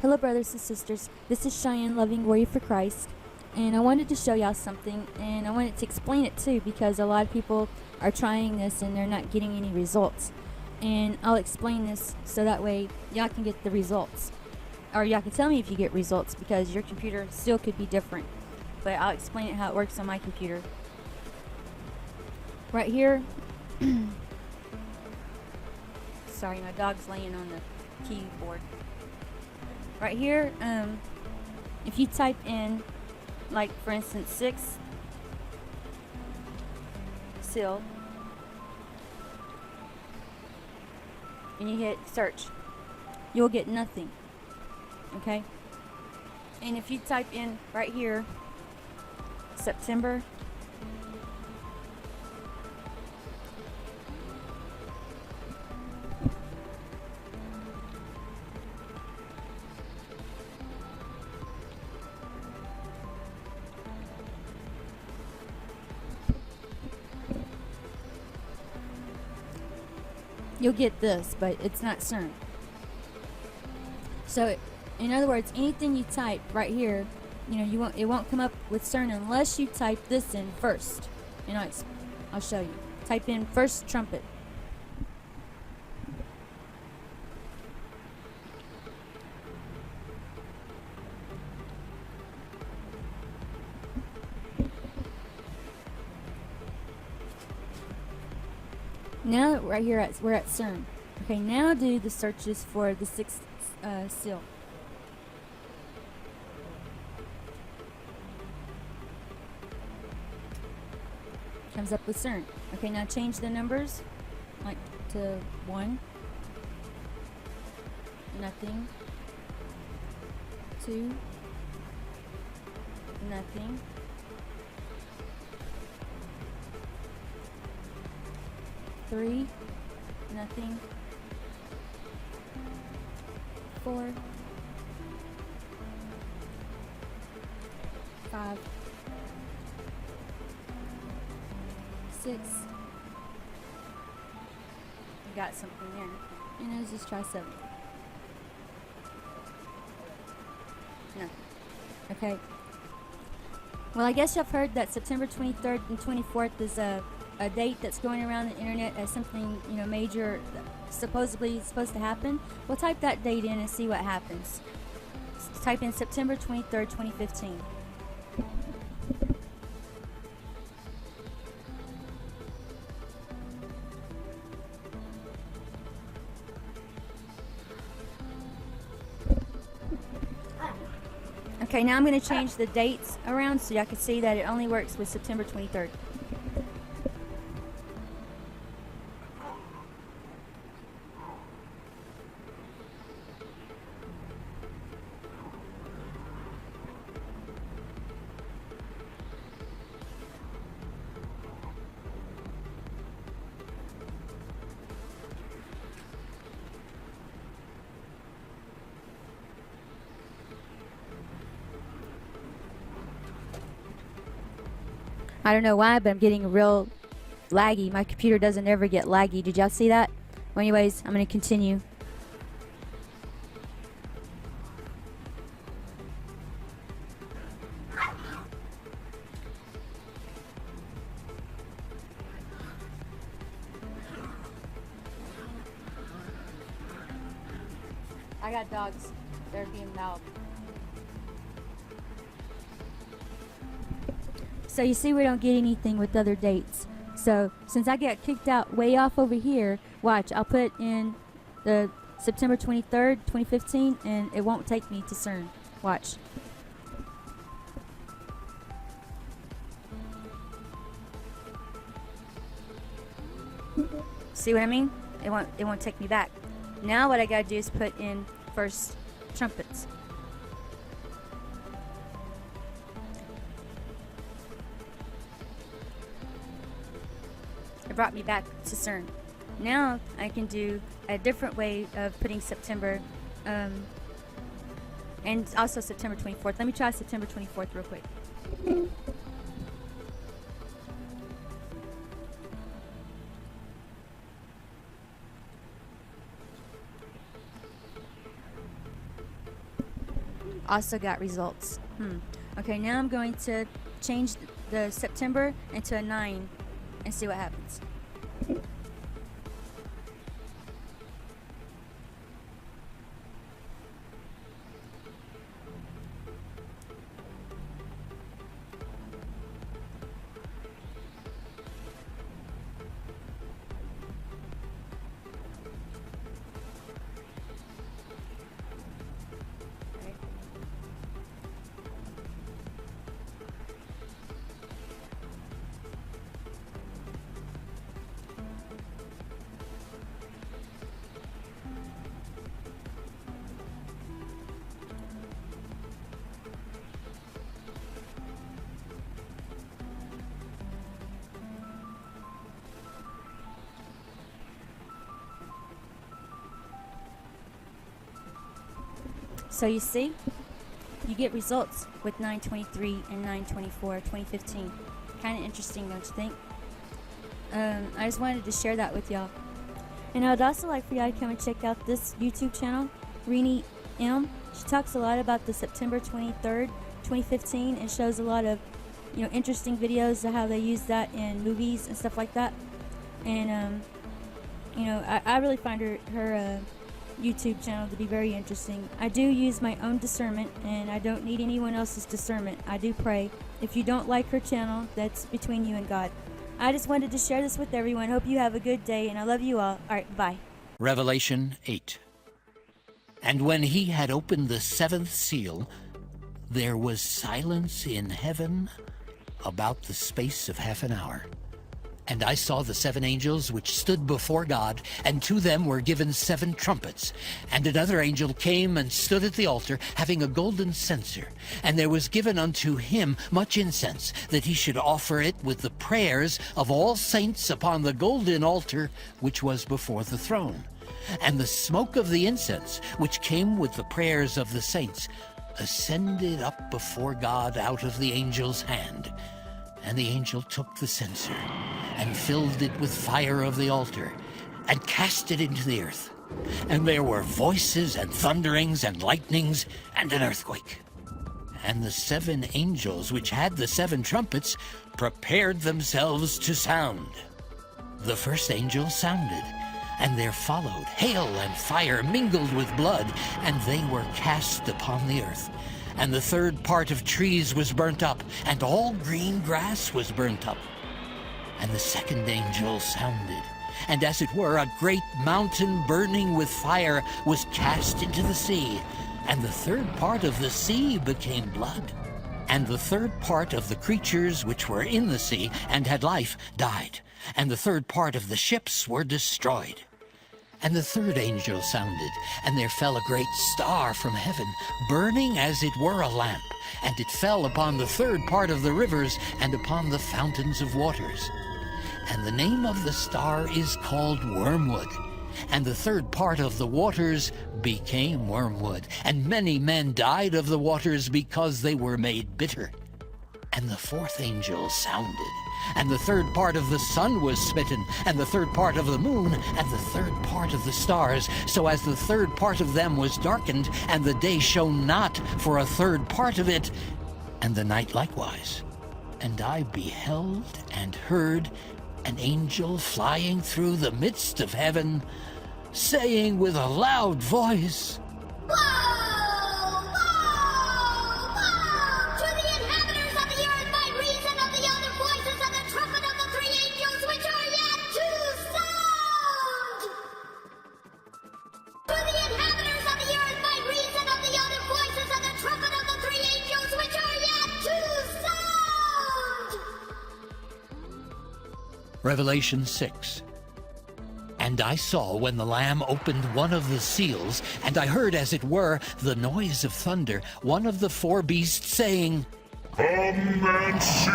Hello brothers and sisters, this is Cheyenne, Loving Warrior for Christ, and I wanted to show y'all something, and I wanted to explain it too, because a lot of people are trying this and they're not getting any results. And I'll explain this so that way y'all can get the results, or y'all can tell me if you get results, because your computer still could be different, but I'll explain it how it works on my computer. Right here, sorry, my dog's laying on the keyboard. Right here, if you type in, like for instance, 6 seal, and you hit search, you'll get nothing. Okay? And if you type in right here, September, you'll get this, but it's not CERN. So, in other words, anything you type right here, it won't come up with CERN unless you type this in first. And I'll show you. Type in first trumpet. Now right here we're at CERN. Okay, now do the searches for the 6th seal. Comes up with CERN. Okay, now change the numbers, like to 1, nothing, 2, nothing, 3, nothing, 4, 5, 6. I got something there. And let's just try 7. Nothing. Okay. Well, I guess you've heard that September 23rd and 24th is a date that's going around the internet as something, major, supposedly supposed to happen. Well, type that date in and see what happens. Type in September 23rd, 2015. Okay, now I'm going to change the dates around so y'all can see that it only works with September 23rd. I don't know why, but I'm getting real laggy. My computer doesn't ever get laggy. Did y'all see that? Well, anyways, I'm going to continue. I got dogs. They're being loud. So you see we don't get anything with other dates. So since I got kicked out way off over here, watch, I'll put in the September 23rd, 2015, and it won't take me to CERN. Watch. See what I mean? It won't take me back. Now what I gotta do is put in first trumpets. It brought me back to CERN. Now I can do a different way of putting September, and also September 24th. Let me try September 24th real quick. also got results. Okay, now I'm going to change the September into a 9 and see what happens. So you see, you get results with 9/23 and 9/24, 2015. Kind of interesting, don't you think? I just wanted to share that with y'all. And I would also like for y'all to come and check out this YouTube channel, Renee M. She talks a lot about the September 23rd, 2015, and shows a lot of, interesting videos of how they use that in movies and stuff like that. And I really find her YouTube channel to be very interesting. I do use my own discernment, and I don't need anyone else's discernment. I do pray. If you don't like her channel, that's between you and God. I just wanted to share this with everyone. Hope you have a good day, and I love you all. All right, bye. Revelation 8. And when he had opened the 7th seal, there was silence in heaven about the space of half an hour. And I saw the 7 angels which stood before God, and to them were given 7 trumpets. And another angel came and stood at the altar, having a golden censer. And there was given unto him much incense, that he should offer it with the prayers of all saints upon the golden altar which was before the throne. And the smoke of the incense, which came with the prayers of the saints, ascended up before God out of the angel's hand. And the angel took the censer, and filled it with fire of the altar, and cast it into the earth. And there were voices, and thunderings, and lightnings, and an earthquake. And the 7 angels which had the 7 trumpets prepared themselves to sound. The first angel sounded, and there followed hail and fire mingled with blood, and they were cast upon the earth. And the 3rd part of trees was burnt up, and all green grass was burnt up. And the 2nd angel sounded, and as it were, a great mountain burning with fire was cast into the sea. And the 3rd part of the sea became blood. And the 3rd part of the creatures which were in the sea and had life died. And the 3rd part of the ships were destroyed. And the 3rd angel sounded, and there fell a great star from heaven, burning as it were a lamp, and it fell upon the 3rd part of the rivers and upon the fountains of waters. And the name of the star is called Wormwood. And the 3rd part of the waters became wormwood, and many men died of the waters because they were made bitter. And the 4th angel sounded, and the 3rd part of the sun was smitten, and the 3rd part of the moon, and the 3rd part of the stars, so as the 3rd part of them was darkened, and the day shone not for a 3rd part of it, and the night likewise. And I beheld and heard an angel flying through the midst of heaven, saying with a loud voice, Woe! Woe! Woe! To the inhabitants of the earth by reason of the other voices of the trumpet of the 3 angels which are yet to sound! To the inhabitants of the earth by reason of the other voices of the trumpet of the 3 angels which are yet to sound! Revelation 6. And I saw when the Lamb opened one of the seals, and I heard, as it were, the noise of thunder, one of the 4 beasts saying, Come and see!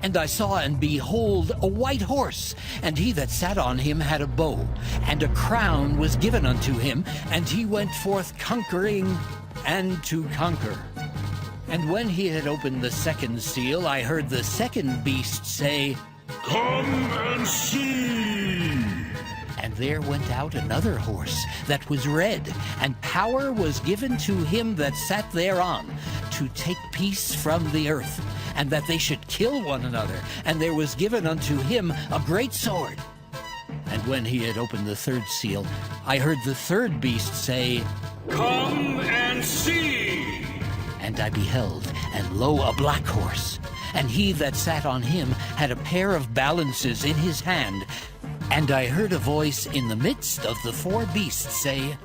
And I saw, and behold, a white horse, and he that sat on him had a bow, and a crown was given unto him, and he went forth conquering and to conquer. And when he had opened the 2nd seal, I heard the 2nd beast say, Come and see! And And there went out another horse that was red, and power was given to him that sat thereon, to take peace from the earth, and that they should kill one another. And there was given unto him a great sword. And when he had opened the third seal, I heard the third beast say, Come and see! And I beheld, and lo, a black horse. And he that sat on him had a pair of balances in his hand. And I heard a voice in the midst of the four beasts say,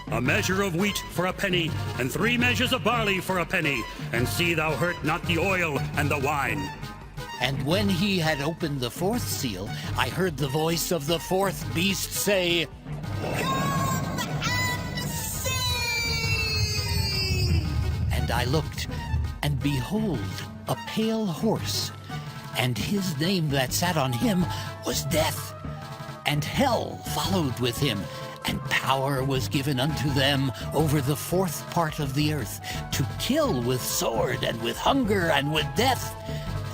A measure of wheat for a penny, and 3 measures of barley for a penny, and see thou hurt not the oil and the wine. And when he had opened the fourth seal, I heard the voice of the fourth beast say, Come and see! And I looked, and behold, a pale horse, and his name that sat on him was Death, and hell followed with him, and power was given unto them over the fourth part of the earth, to kill with sword, and with hunger, and with death,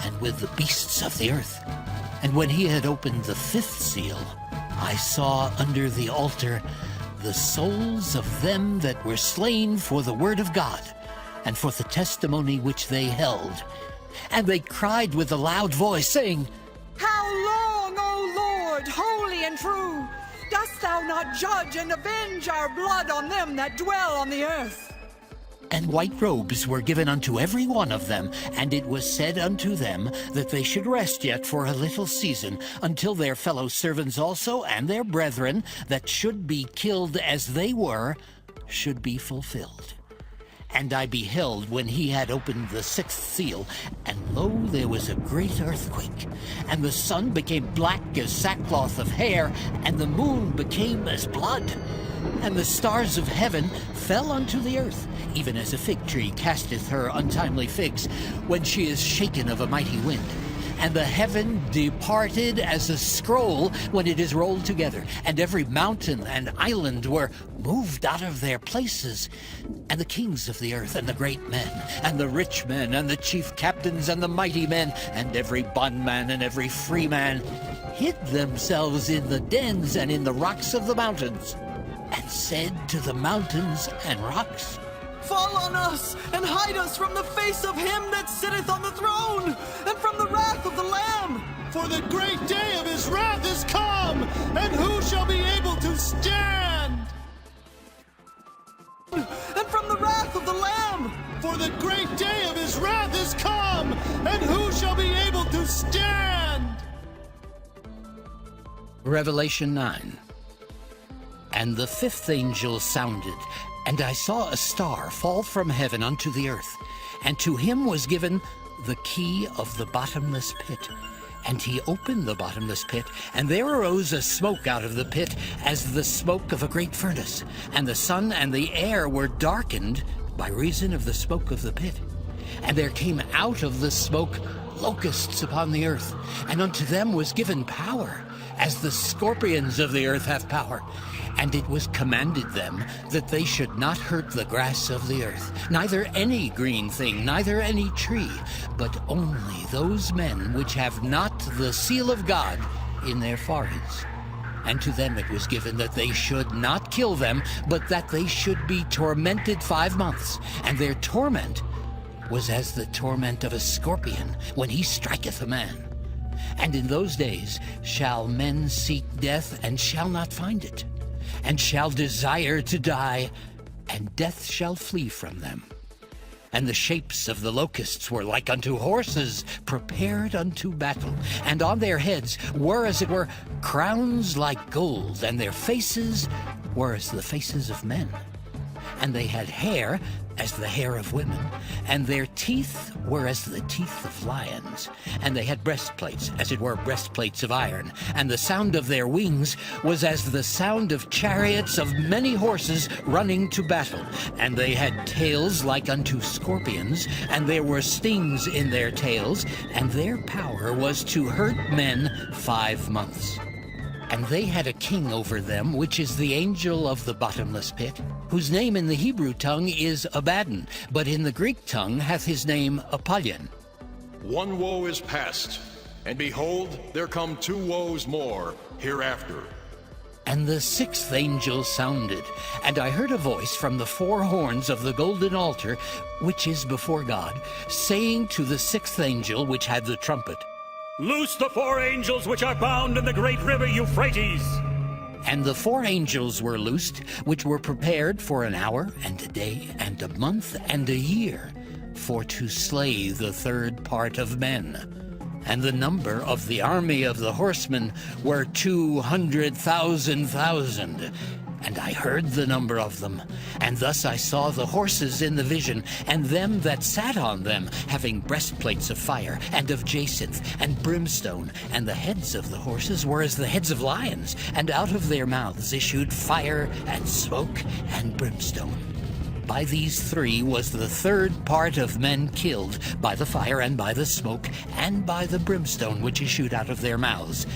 and with the beasts of the earth. And when he had opened the fifth seal, I saw under the altar the souls of them that were slain for the word of God, and for the testimony which they held. And they cried with a loud voice, saying, How long, O Lord, holy and true, dost thou not judge and avenge our blood on them that dwell on the earth? And white robes were given unto every one of them, and it was said unto them that they should rest yet for a little season, until their fellow servants also and their brethren that should be killed as they were should be fulfilled. And I beheld when he had opened the sixth seal, and lo, there was a great earthquake, and the sun became black as sackcloth of hair, and the moon became as blood. And the stars of heaven fell unto the earth, even as a fig tree casteth her untimely figs, when she is shaken of a mighty wind. And the heaven departed as a scroll when it is rolled together, and every mountain and island were moved out of their places. And the kings of the earth, and the great men, and the rich men, and the chief captains, and the mighty men, and every bondman and every free man, hid themselves in the dens and in the rocks of the mountains, and said to the mountains and rocks, Fall on us, and hide us from the face of him that sitteth on the throne, and from the wrath of the Lamb. For the great day of his wrath is come, and who shall be able to stand? And from the wrath of the Lamb. For the great day of his wrath is come, and who shall be able to stand? Revelation 9. And the fifth angel sounded, and I saw a star fall from heaven unto the earth, and to him was given the key of the bottomless pit. And he opened the bottomless pit, and there arose a smoke out of the pit, as the smoke of a great furnace. And the sun and the air were darkened by reason of the smoke of the pit. And there came out of the smoke locusts upon the earth, and unto them was given power, as the scorpions of the earth have power. And it was commanded them that they should not hurt the grass of the earth, neither any green thing, neither any tree, but only those men which have not the seal of God in their foreheads. And to them it was given that they should not kill them, but that they should be tormented 5 months. And their torment was as the torment of a scorpion when he striketh a man. And in those days shall men seek death, and shall not find it, and shall desire to die, and death shall flee from them. And the shapes of the locusts were like unto horses prepared unto battle, and on their heads were as it were crowns like gold, and their faces were as the faces of men. And they had hair as the hair of women, and their teeth were as the teeth of lions. And they had breastplates, as it were breastplates of iron, and the sound of their wings was as the sound of chariots of many horses running to battle. And they had tails like unto scorpions, and there were stings in their tails, and their power was to hurt men 5 months. And they had a king over them, which is the angel of the bottomless pit, whose name in the Hebrew tongue is Abaddon, but in the Greek tongue hath his name Apollyon. One woe is past, and behold, there come 2 woes more hereafter. And the sixth angel sounded, and I heard a voice from the four horns of the golden altar, which is before God, saying to the sixth angel which had the trumpet, Loose the four angels which are bound in the great river Euphrates. And the four angels were loosed, which were prepared for an hour, and a day, and a month, and a year, for to slay the third part of men. And the number of the army of the horsemen were 200,000,000. And I heard the number of them. And thus I saw the horses in the vision, and them that sat on them, having breastplates of fire, and of jacinth, and brimstone. And the heads of the horses were as the heads of lions, and out of their mouths issued fire, and smoke, and brimstone. By these three was the third part of men killed, by the fire, and by the smoke, and by the brimstone which issued out of their mouths.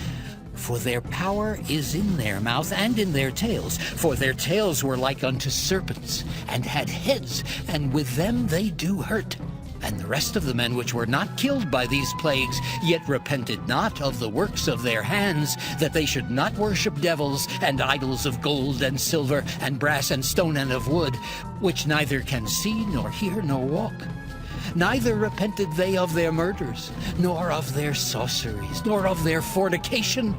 For their power is in their mouth and in their tails, for their tails were like unto serpents, and had heads, and with them they do hurt. And the rest of the men which were not killed by these plagues, yet repented not of the works of their hands, that they should not worship devils and idols of gold and silver and brass and stone and of wood, which neither can see nor hear nor walk. Neither repented they of their murders, nor of their sorceries, nor of their fornication,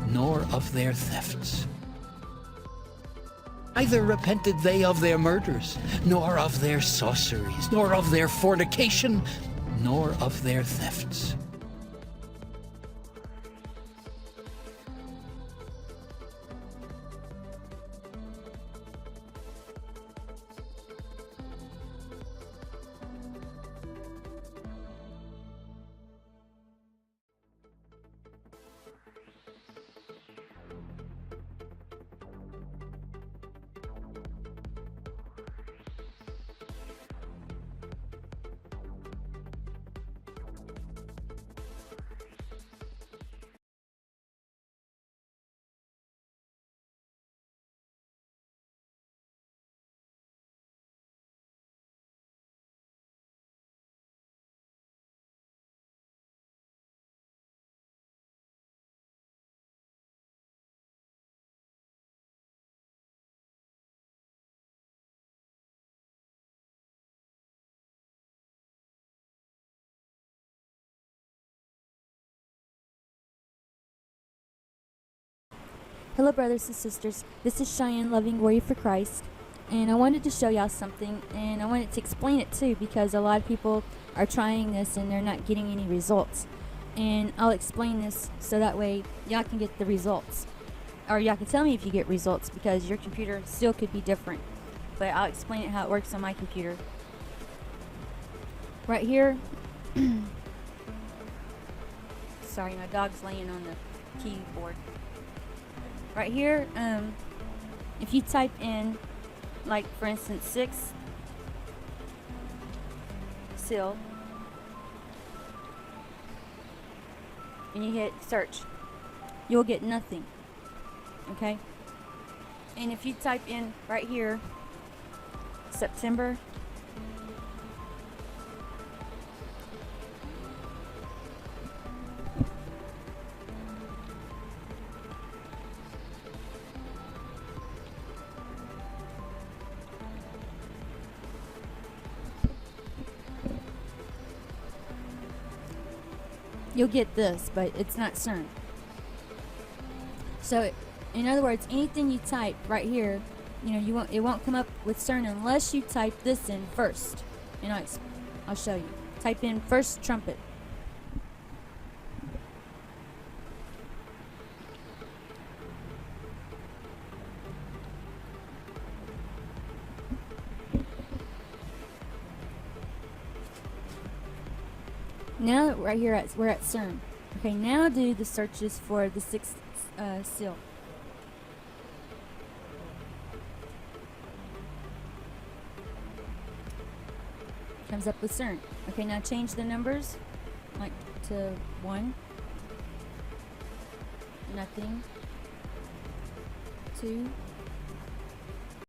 nor of their thefts. Neither repented they of their murders, nor of their sorceries, nor of their fornication, nor of their thefts. Hello, brothers and sisters. This is Cheyenne, loving warrior for Christ, and I wanted to show y'all something, and I wanted to explain it too, because a lot of people are trying this and they're not getting any results. And I'll explain this so that way y'all can get the results, or y'all can tell me if you get results, because your computer still could be different. But I'll explain it how it works on my computer. Right here. Sorry, my dog's laying on the keyboard. Right here, if you type in, like for instance, 6 seal, and you hit search, you'll get nothing. Okay? And if you type in right here, September, you'll get this, but it's not CERN. So, in other words, anything you type right here, it won't come up with CERN unless you type this in first. And I'll show you. Type in first trumpet. Now right here we're at CERN. Okay, now do the searches for the 6th seal. Comes up with CERN. Okay, now change the numbers, like to 1, nothing, 2,